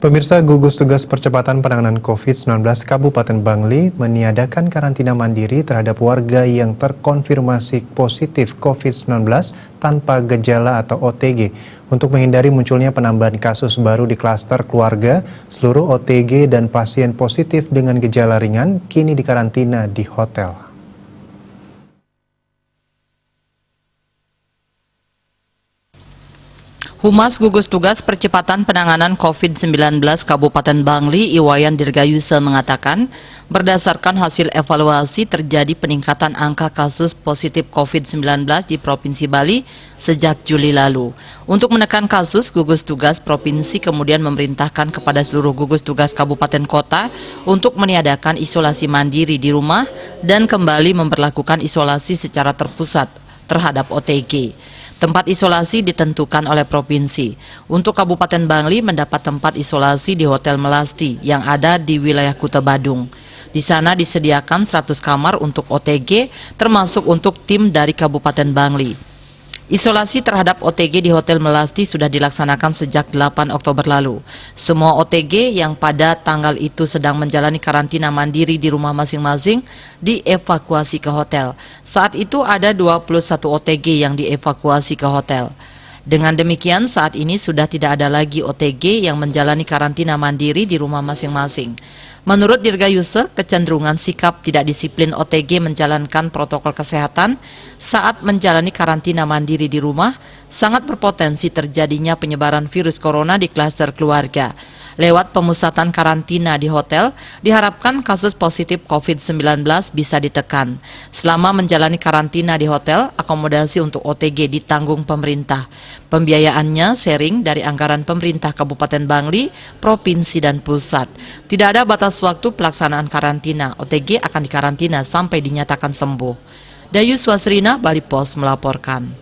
Pemirsa, gugus tugas percepatan penanganan COVID-19 Kabupaten Bangli meniadakan karantina mandiri terhadap warga yang terkonfirmasi positif COVID-19 tanpa gejala atau OTG. Untuk menghindari munculnya penambahan kasus baru di klaster keluarga, seluruh OTG dan pasien positif dengan gejala ringan kini dikarantina di hotel. Humas Gugus Tugas Percepatan Penanganan COVID-19 Kabupaten Bangli, Iwayan Dirgayusa mengatakan, berdasarkan hasil evaluasi terjadi peningkatan angka kasus positif COVID-19 di Provinsi Bali sejak Juli lalu. Untuk menekan kasus, Gugus Tugas Provinsi kemudian memerintahkan kepada seluruh gugus tugas kabupaten kota untuk meniadakan isolasi mandiri di rumah dan kembali memberlakukan isolasi secara terpusat terhadap OTG. Tempat isolasi ditentukan oleh provinsi. Untuk Kabupaten Bangli mendapat tempat isolasi di Hotel Melasti yang ada di wilayah Kuta Badung. Di sana disediakan 100 kamar untuk OTG termasuk untuk tim dari Kabupaten Bangli. Isolasi terhadap OTG di Hotel Melasti sudah dilaksanakan sejak 8 Oktober lalu. Semua OTG yang pada tanggal itu sedang menjalani karantina mandiri di rumah masing-masing dievakuasi ke hotel. Saat itu ada 21 OTG yang dievakuasi ke hotel. Dengan demikian saat ini sudah tidak ada lagi OTG yang menjalani karantina mandiri di rumah masing-masing. Menurut Dirgayusa, kecenderungan sikap tidak disiplin OTG menjalankan protokol kesehatan saat menjalani karantina mandiri di rumah sangat berpotensi terjadinya penyebaran virus corona di klaster keluarga. Lewat pemusatan karantina di hotel, diharapkan kasus positif COVID-19 bisa ditekan. Selama menjalani karantina di hotel, akomodasi untuk OTG ditanggung pemerintah. Pembiayaannya sharing dari anggaran pemerintah Kabupaten Bangli, Provinsi dan Pusat. Tidak ada batas waktu pelaksanaan karantina. OTG akan dikarantina sampai dinyatakan sembuh. Dayu Swasrina, Bali Pos melaporkan.